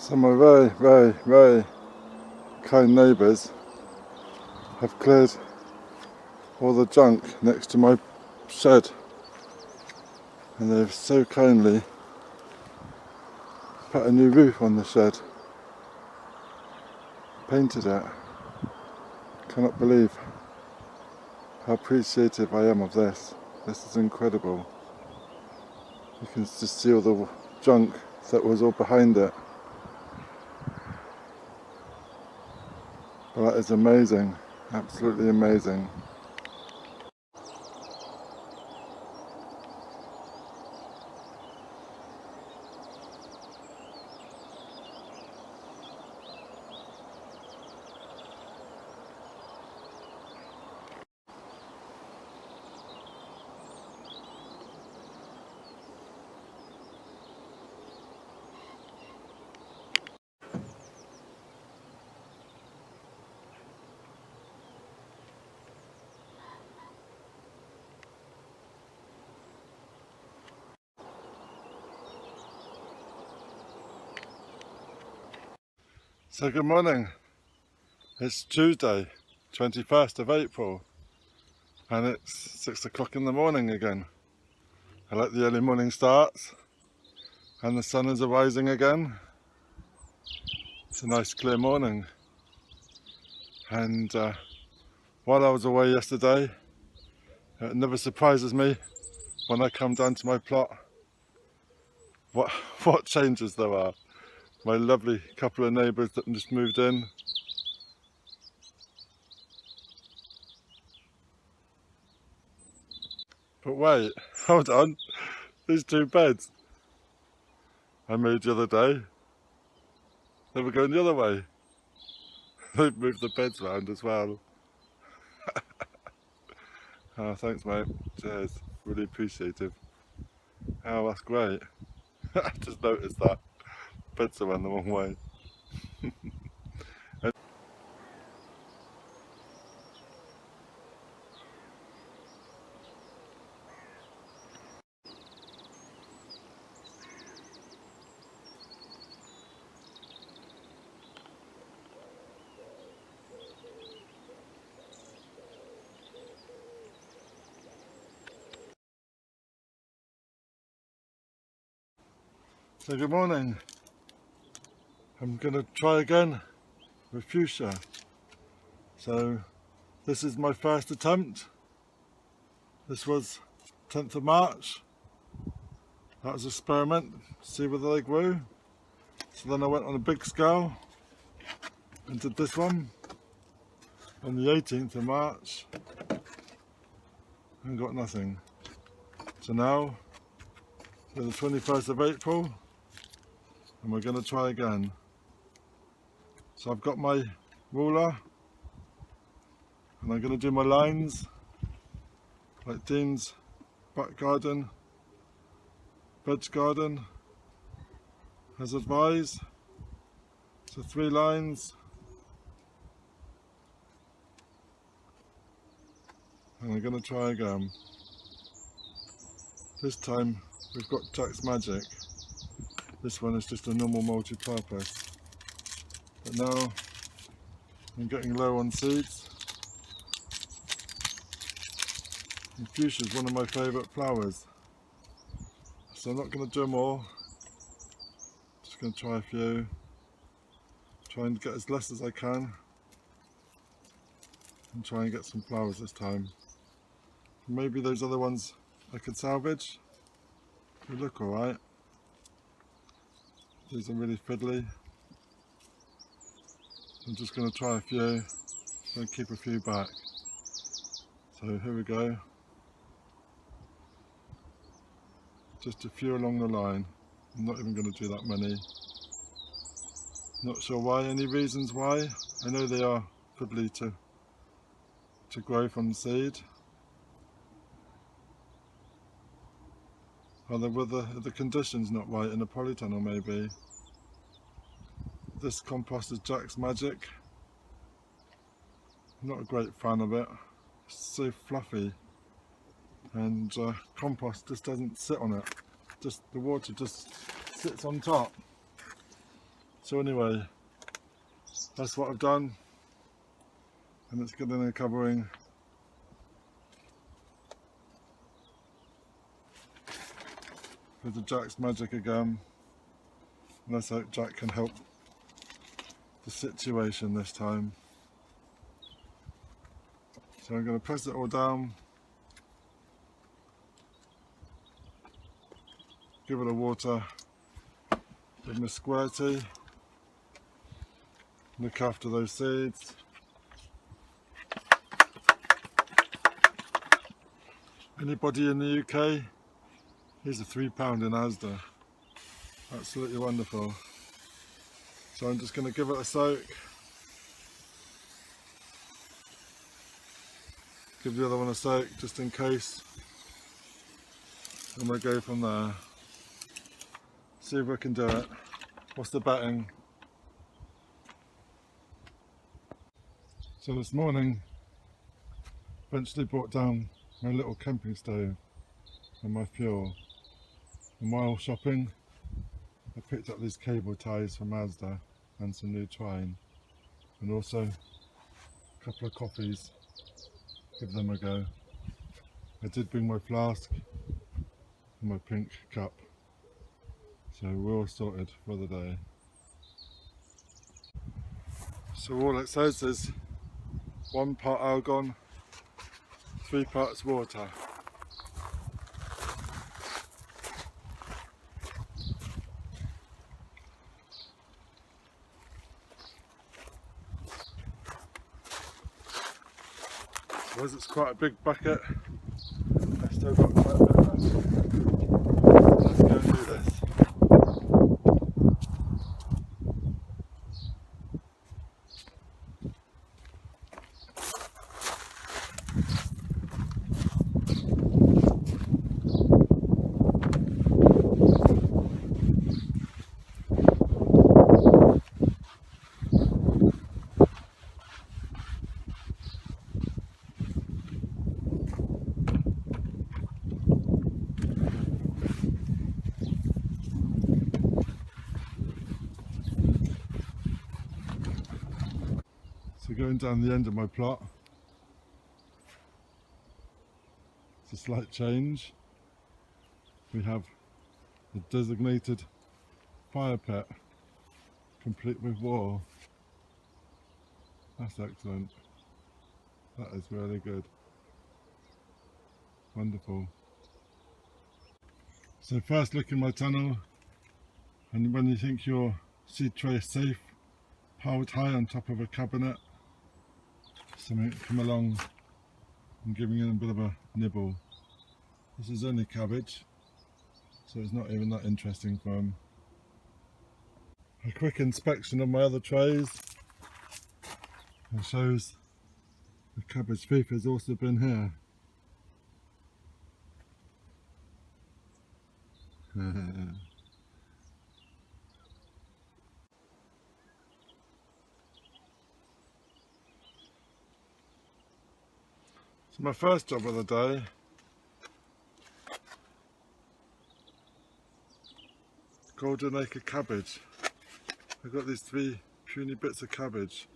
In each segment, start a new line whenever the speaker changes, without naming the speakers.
So my very kind neighbours have cleared all the junk next to my shed, and they've so kindly put a new roof on the shed, painted it. Cannot believe how appreciative I am of this. This is incredible. You can just see all the junk that was all behind it. But that is amazing, absolutely amazing. So good morning. It's Tuesday, 21st of April, and it's 6 o'clock in the morning again. I like the early morning starts, and the sun is arising again. It's a nice clear morning. And while I was away yesterday, it never surprises me when I come down to my plot what changes there are. My lovely couple of neighbours that just moved in. But wait, hold on, these two beds I made the other day, they were going the other way. They've moved the beds round as well. Oh, thanks mate, cheers, really appreciative. Oh, that's great. I just noticed that, beds are on the wrong way. So good morning. I'm going to try again with fuchsia. So this is my first attempt. This was 10th of March. That was an experiment, see whether they grew. So then I went on a big scale and did this one on the 18th of March and got nothing. So now we're the 21st of April and we're going to try again. So I've got my ruler and I'm going to do my lines like Dean's back garden, veg garden as advised. So 3 lines and I'm going to try again. This time we've got Jack's Magic. This one is just a normal multi-purpose. But now I'm getting low on seeds. And fuchsia is one of my favourite flowers. So I'm not going to do them all. Just going to try a few. Try and get as less as I can. And try and get some flowers this time. Maybe those other ones I could salvage. They look alright. These are really fiddly. I'm just going to try a few and keep a few back. So here we go. Just a few along the line. I'm not even going to do that many. Not sure why. Any reasons why? I know they are fiddly to grow from seed. Or were the conditions not right in the polytunnel maybe. This compost is Jack's Magic. I'm not a great fan of it. It's so fluffy. And compost just doesn't sit on it. Just the water just sits on top. So anyway, that's what I've done, and it's getting a covering. With the Jack's magic again, and let's hope Jack can help the situation this time. So I'm going to press it all down, give it a water, give it a squirty, look after those seeds. Anybody in the UK? Here's a £3 in Asda. Absolutely wonderful. So I'm just going to give it a soak. Give the other one a soak just in case. And we'll go from there. See if we can do it. What's the betting? So this morning, eventually brought down my little camping stove and my fuel. And while shopping, I picked up these cable ties from Asda and some new twine, and also a couple of coffees. Give them a go. I did bring my flask and my pink cup, so we're all sorted for the day. So all it says is 1 part argon, 3 parts water. As it's quite a big bucket, I've still got quite a bit left. Let's go and do this. So going down the end of my plot, it's a slight change. We have the designated fire pit, complete with wall. That's excellent. That is really good. Wonderful. So first look in my tunnel, and when you think your seed tray is safe, piled high on top of a cabinet, something come along and giving it a bit of a nibble. This is only cabbage, so it's not even that interesting for them. A quick inspection of my other trays and shows the cabbage thief has also been here. So my first job of the day, golden acre cabbage. I've got these 3 puny bits of cabbage.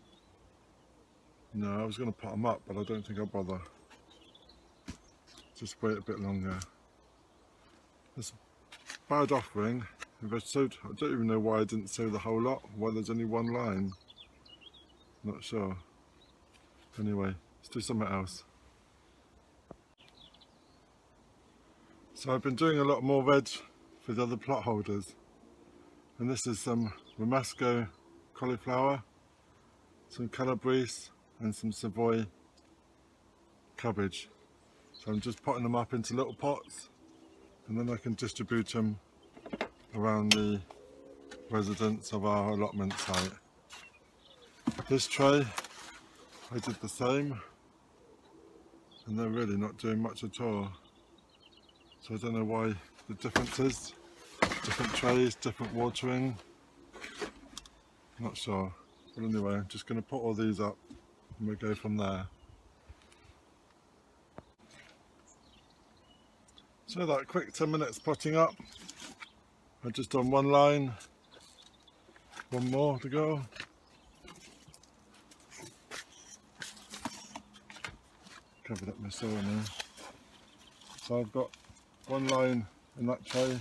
No, I was going to pot them up, but I don't think I'll bother. Just wait a bit longer. It's a bad offering. If I sewed, I don't even know why I didn't sew the whole lot, why there's only 1 line. Not sure. Anyway, let's do something else. So I've been doing a lot more veg for the other plot holders, and this is some Ramasco cauliflower, some calabrese and some Savoy cabbage. So I'm just potting them up into little pots, and then I can distribute them around the residents of our allotment site. This tray I did the same, and they're really not doing much at all. So I don't know why the difference is. Different trays, different watering. Not sure. But anyway, I'm just going to put all these up and we'll go from there. So that quick 10 minutes potting up. I've just done 1 line one more to go. Covered up my soil now. So I've got one line in that tray.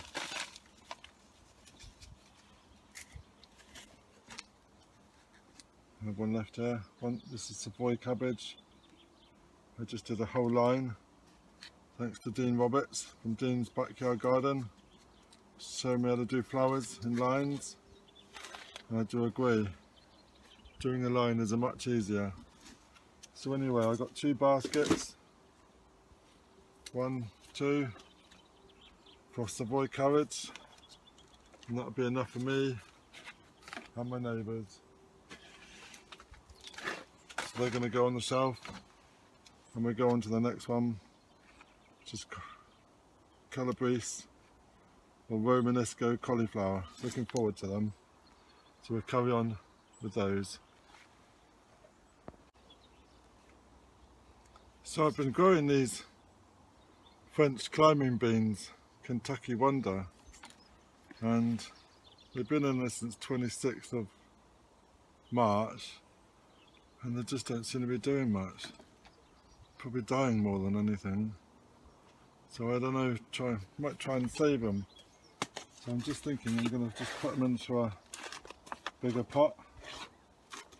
I have one left here. This is Savoy Cabbage. I just did a whole line, thanks to Dean Roberts from Dean's Backyard Garden. Showing me how to do flowers in lines, and I do agree, doing a line is much easier. So anyway, I got 2 baskets, 1, 2 for Savoy Cabbage, and that'll be enough for me and my neighbours. So they're going to go on the shelf, and we go on to the next one, which is Calabrese or Romanesco cauliflower. Looking forward to them. So we'll carry on with those. So I've been growing these French climbing beans, Kentucky Wonder, and they've been in there since 26th of March, and they just don't seem to be doing much. Probably dying more than anything. So I don't know, might try and save them. So I'm just thinking I'm going to just put them into a bigger pot.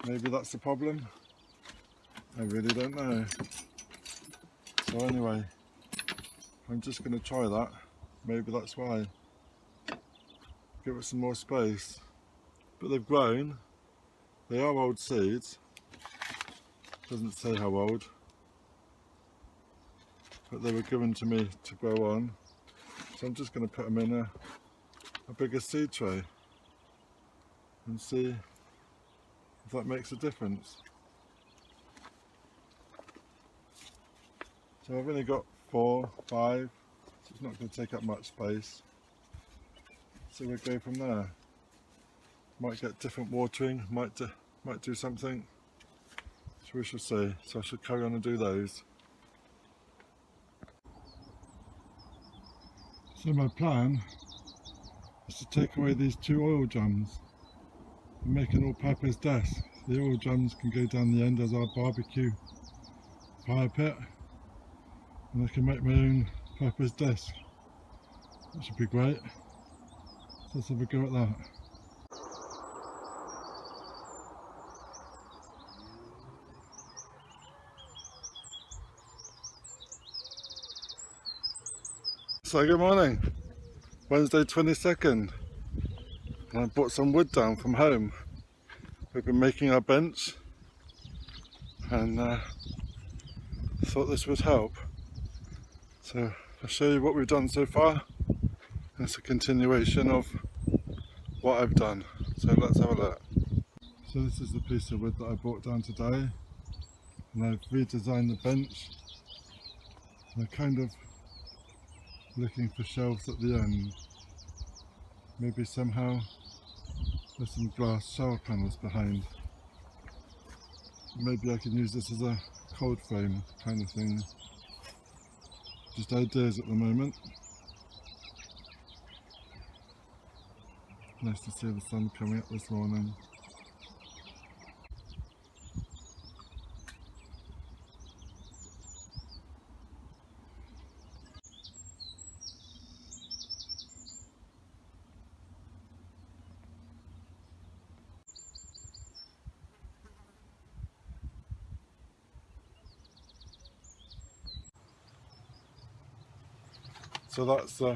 Maybe that's the problem. I really don't know. So anyway, I'm just going to try that. Maybe that's why. Give it some more space. But they've grown. They are old seeds. Doesn't say how old. But they were given to me to grow on. So I'm just going to put them in a bigger seed tray and see if that makes a difference. So I've only got 4, 5, so it's not going to take up much space. So we'll go from there. Might get different watering, might do something. So we shall see. So I should carry on and do those. So my plan is to take away these 2 oil drums and make an all-purpose desk. The oil drums can go down the end as our barbecue fire pit, and I can make my own purpose desk. That should be great. So let's have a go at that. So good morning, Wednesday 22nd, and I brought some wood down from home. We've been making our bench, and thought this would help. So I'll show you what we've done so far. It's a continuation of what I've done, so let's have a look. So this is the piece of wood that I brought down today, and I've redesigned the bench. And I'm kind of looking for shelves at the end. Maybe somehow there's some glass shower panels behind. Maybe I can use this as a cold frame kind of thing. Just ideas at the moment. Nice to see the sun coming up this morning. So that's the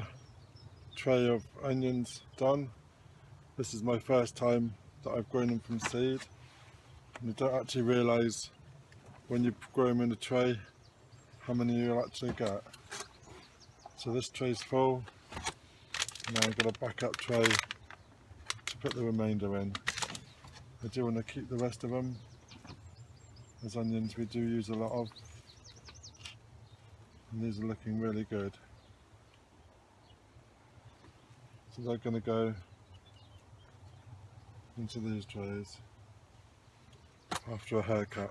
tray of onions done. This is my first time that I've grown them from seed. And you don't actually realise when you grow them in a tray how many you'll actually get. So this tray's full. Now I've got a backup tray to put the remainder in. I do want to keep the rest of them, as onions we do use a lot of. And these are looking really good. So they're going to go into these trays after a haircut.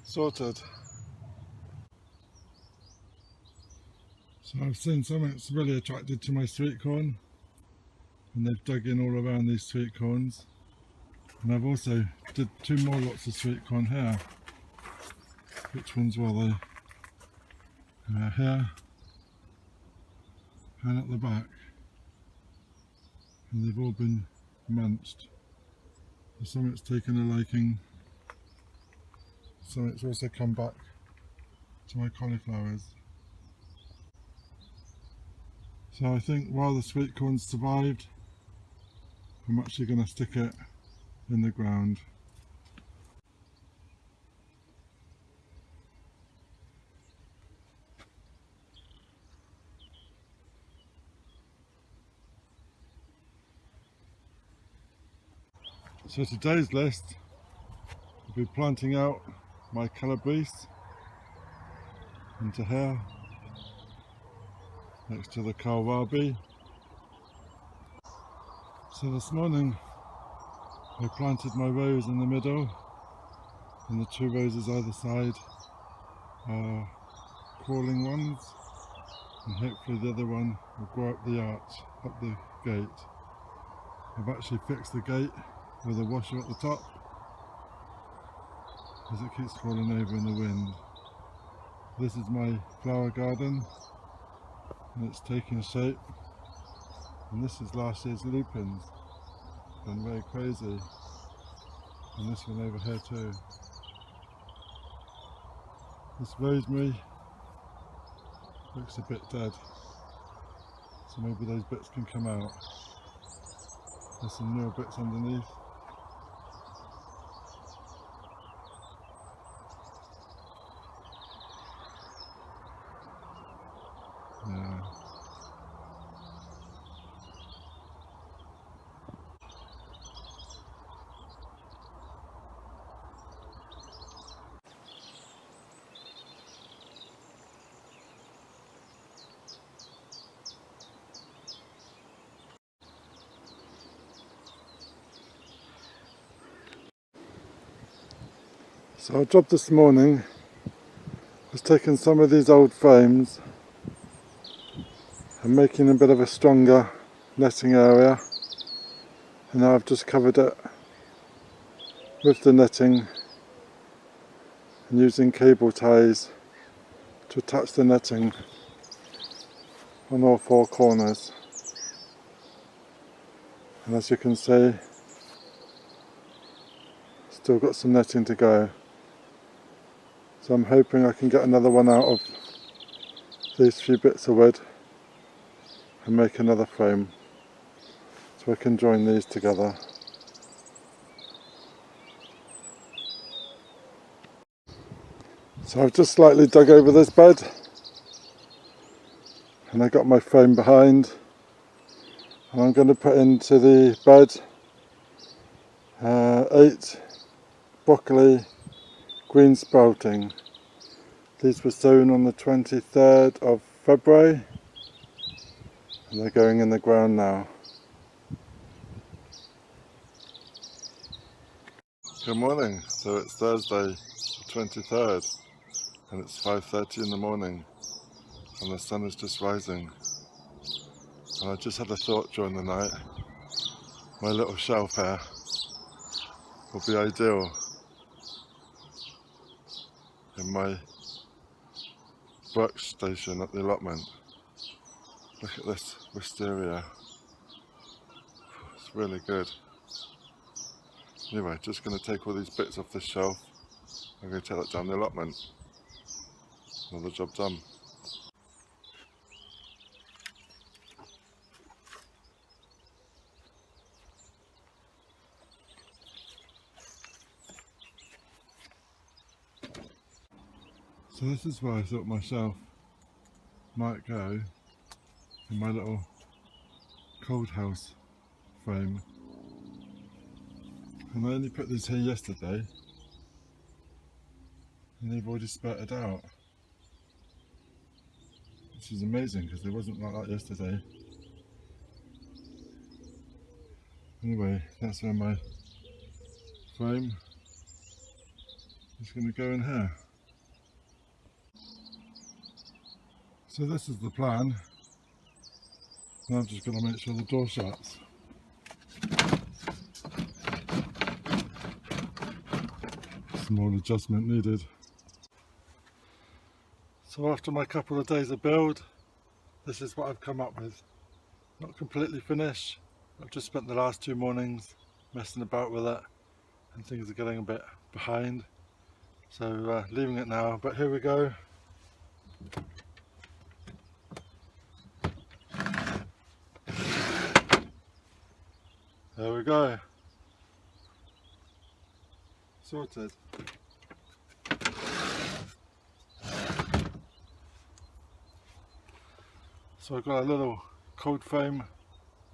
sorted. So I've seen something that's really attracted to my sweet corn, and they've dug in all around these sweet corns. And I've also did 2 more lots of sweet corn here. Which ones were they? Here and at the back. And they've all been munched. So something's taken a liking. Something's also come back to my cauliflowers. So I think while the sweet corn survived, I'm actually going to stick it in the ground. So today's list, I'll be planting out my calabrese into here, next to the kohlrabi. So this morning I planted my rows in the middle, and the 2 roses either side are crawling ones, and hopefully the other one will grow up the arch, up the gate. I've actually fixed the gate with a washer at the top, as it keeps falling over in the wind. This is my flower garden, and it's taking shape. And this is last year's lupins, gone very crazy. And this one over here too. This rosemary looks a bit dead, so maybe those bits can come out. There's some newer bits underneath. Yeah. So our job this morning was taking some of these old frames and making a bit of a stronger netting area, and now I've just covered it with the netting and using cable ties to attach the netting on all 4 corners. And as you can see, still got some netting to go. So I'm hoping I can get another one out of these few bits of wood and make another frame so I can join these together. So I've just slightly dug over this bed, and I got my frame behind, and I'm going to put into the bed 8 broccoli green sprouting. These were sown on the 23rd of February, and they're going in the ground now. Good morning. So it's Thursday the 23rd, and it's 5:30 in the morning, and the sun is just rising. And I just had a thought during the night. My little shelf here will be ideal in my workstation at the allotment. Look at this wisteria. It's really good. Anyway, just going to take all these bits off this shelf. I'm going to take that down the allotment. Another job done. So this is where I thought my shelf might go, in my little cold house frame. And I only put these here yesterday, and they've already spurted out. Which is amazing, because it wasn't like that yesterday. Anyway, that's where my frame It's going to go in here. So this is the plan. Now I've just got to make sure the door shuts. Small adjustment needed. So after my couple of days of build, this is what I've come up with. Not completely finished. I've just spent the last 2 mornings messing about with it and things are getting a bit behind. So leaving it now, but here we go. There we go. Sorted. So I've got a little cold foam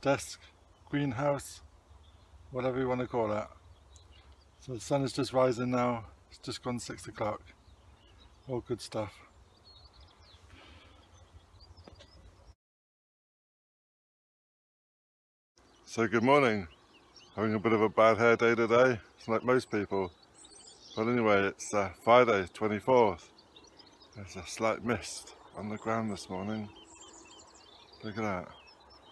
desk, greenhouse, whatever you want to call it. So the sun is just rising now, it's just gone 6 o'clock. All good stuff. So good morning. Having a bit of a bad hair day today, it's like most people. But anyway, it's Friday 24th. There's a slight mist on the ground this morning. Look at that.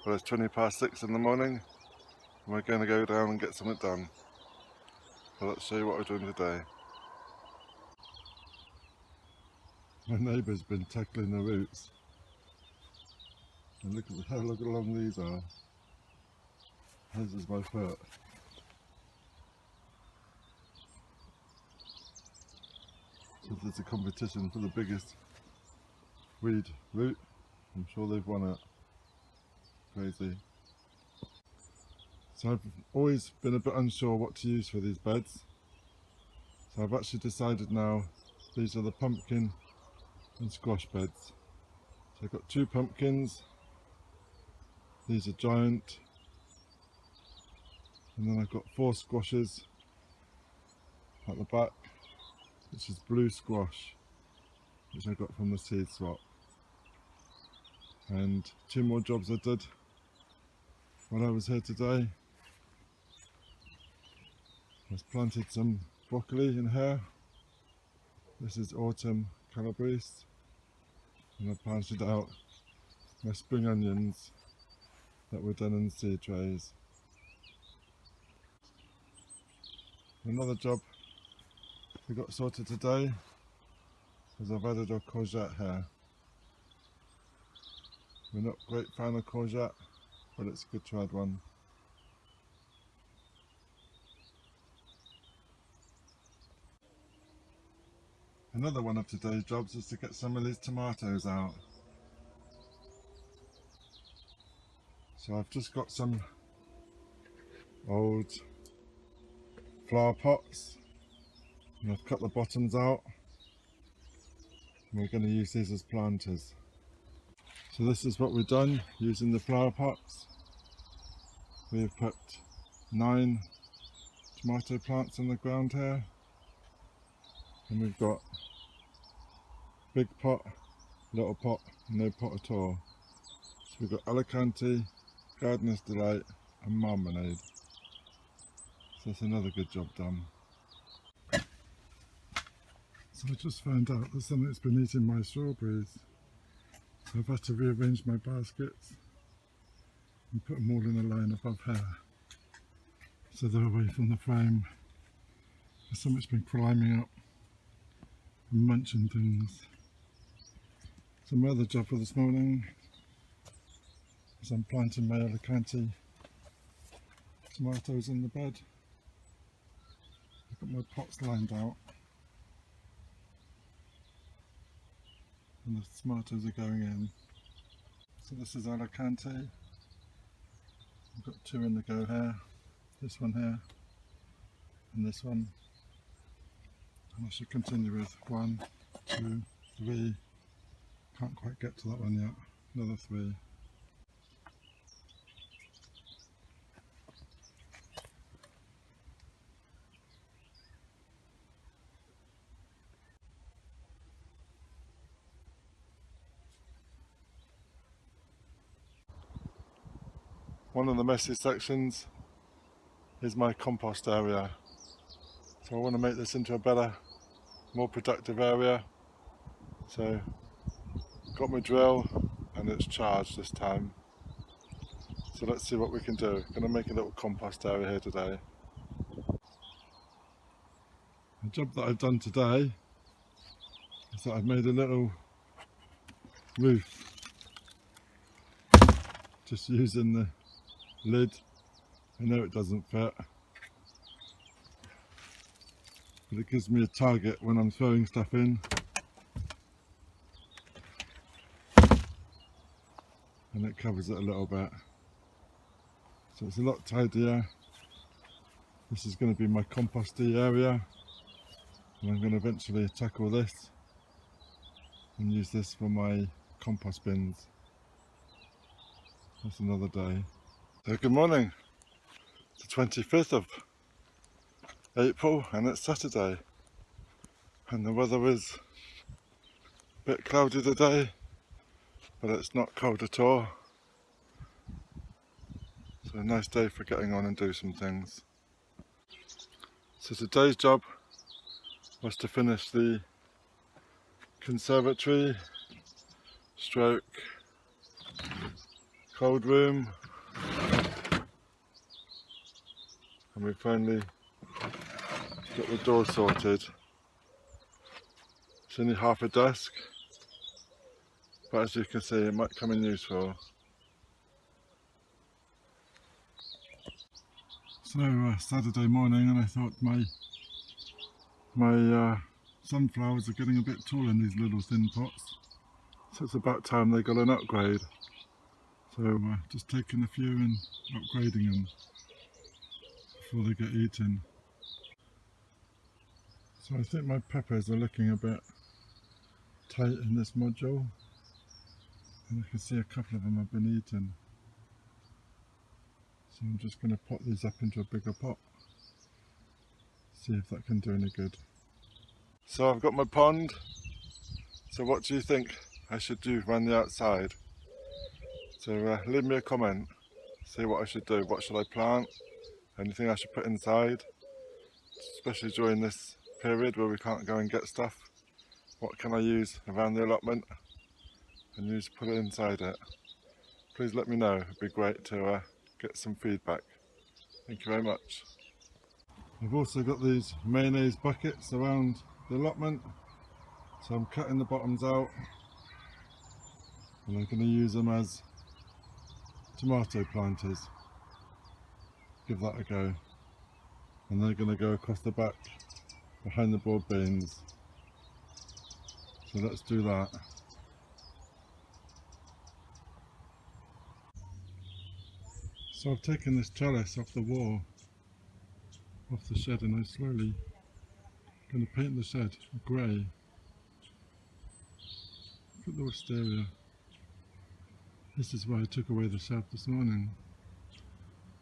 Well, it's 20 past 6 in the morning and we're going to go down and get something done. So let's show you what we're doing today. My neighbour's been tackling the roots. And look at how long these are. This is my foot. So there's a competition for the biggest weed root. I'm sure they've won it. Crazy. So I've always been a bit unsure what to use for these beds. So I've actually decided now these are the pumpkin and squash beds. So I've got 2 pumpkins. These are giant. And then I've got 4 squashes at the back, which is blue squash, which I got from the seed swap. And 2 more jobs I did while I was here today. I've planted some broccoli in here. This is autumn calabrese. And I planted out my spring onions that were done in seed trays. Another job we got sorted today is I've added a courgette here. We're not a great fan of courgette, but it's good to add one. Another one of today's jobs is to get some of these tomatoes out. So I've just got some old flower pots and I've cut the bottoms out and we're going to use these as planters. So this is what we've done using the flower pots. We've put 9 tomato plants in the ground here, and we've got big pot, little pot, no pot at all. So we've got Alicante, Gardener's Delight and Marmalade. So that's another good job done. So I just found out there's something that's been eating my strawberries. So I've had to rearrange my baskets and put them all in a line above here, so they're away from the frame. There's something's been climbing up and munching things. So my other job for this morning is I'm planting my Alicante tomatoes in the bed. I've got my pots lined out and the tomatoes are going in. So this is Alicante. I've got 2 in the go here, this one here and this one, and I should continue with 1, 2, 3, can't quite get to that one yet, another 3. One of the messy sections is my compost area. So I want to make this into a better more productive area. So got my drill and it's charged this time. So let's see what we can do. Gonna make a little compost area here today. The job that I've done today is that I've made a little roof just using the lid. I know it doesn't fit, but it gives me a target when I'm throwing stuff in. And it covers it a little bit. So it's a lot tidier. This is going to be my composty area. And I'm going to eventually tackle this and use this for my compost bins. That's another day. So good morning. It's the 25th of April and it's Saturday. And the weather is a bit cloudy today, but it's not cold at all. So a nice day for getting on and do some things. So today's job was to finish the conservatory stroke cold room, and we finally got the door sorted. It's only half a desk, but as you can see it might come in useful. So Saturday morning, and I thought my sunflowers are getting a bit tall in these little thin pots, so it's about time they got an upgrade. So just taking a few and upgrading them before they get eaten. So I think my peppers are looking a bit tight in this module, and I can see a couple of them have been eaten. So I'm just going to pot these up into a bigger pot, see if that can do any good. So I've got my pond. So what do you think I should do around the outside? So leave me a comment, say what I should do. What should I plant? Anything I should put inside? Especially during this period where we can't go and get stuff. What can I use around the allotment and put it inside it? Please let me know, it'd be great to get some feedback. Thank you very much. I've also got these mayonnaise buckets around the allotment, so I'm cutting the bottoms out and I'm going to use them as tomato planters. Give that a go, and they're going to go across the back behind the broad beans. So let's do that. So I've taken this trellis off the wall, off the shed, and I'm slowly going to paint the shed grey. Look at the wisteria. This is why I took away the shed this morning.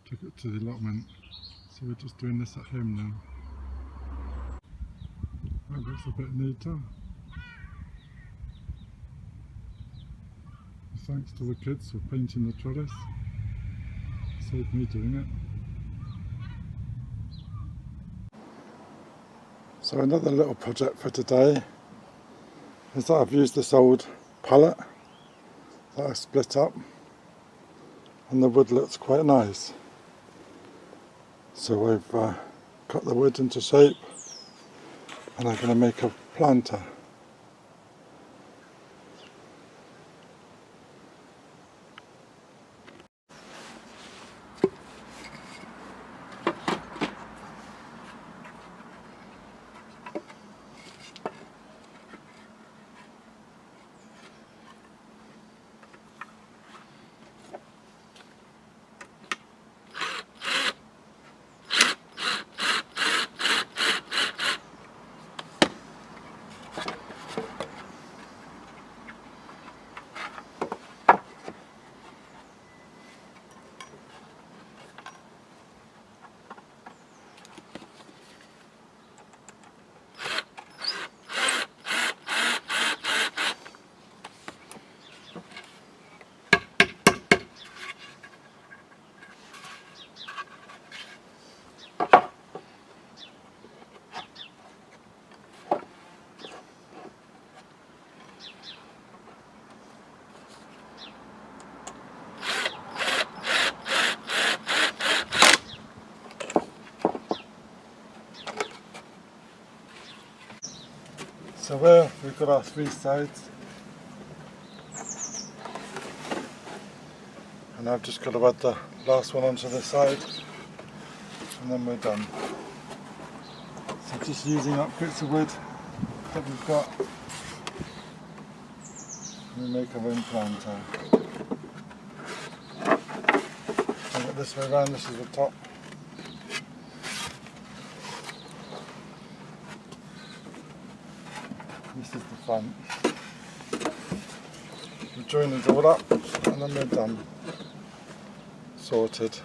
Took it to the allotment. So we're just doing this at home now. That looks a bit neater. Thanks to the kids for painting the trellis. Saved me doing it. So another little project for today is that I've used this old pallet that I split up, and the wood looks quite nice. So I've cut the wood into shape and I'm going to make a planter. So there we've got our 3 sides, and I've just got to add the last one onto this side, and then we're done. So just using up bits of wood that we've got, we make our own planter. Bring it this way around, this is the top. This is the front. We join these all up and then we're done. Sorted.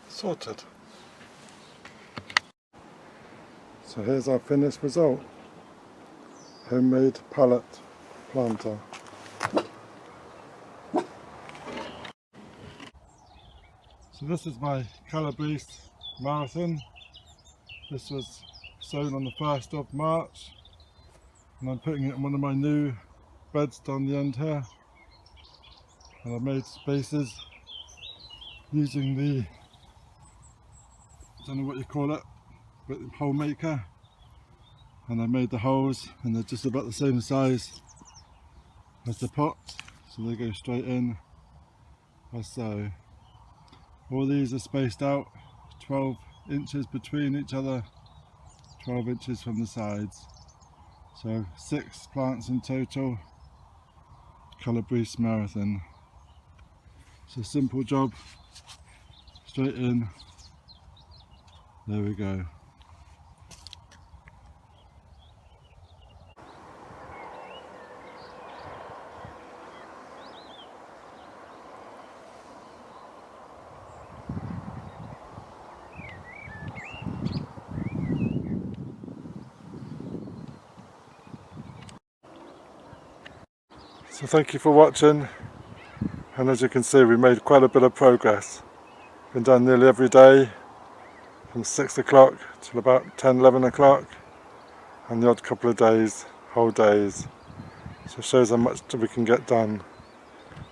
Sorted. So here's our finished result. Homemade pallet planter. So this is my Calabrese marathon. This was sown on the 1st of March, and I'm putting it in one of my new beds down the end here. And I've made spaces using the, I don't know what you call it, but the hole maker, and I made the holes and they're just about the same size as the pot, so they go straight in as so. All these are spaced out 12 inches between each other, 12 inches from the sides, so 6 plants in total. Calabrese marathon. It's a simple job, straight in. There we go. So thank you for watching, and as you can see we made quite a bit of progress. Been done nearly every day from 6 o'clock till about 10, 11 o'clock, and the odd couple of days, whole days. So it shows how much we can get done,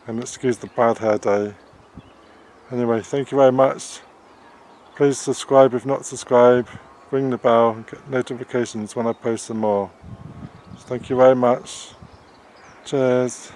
and excuse the bad hair day. Anyway, thank you very much. Please subscribe if not subscribed, ring the bell and get notifications when I post some more. So thank you very much. Cheers.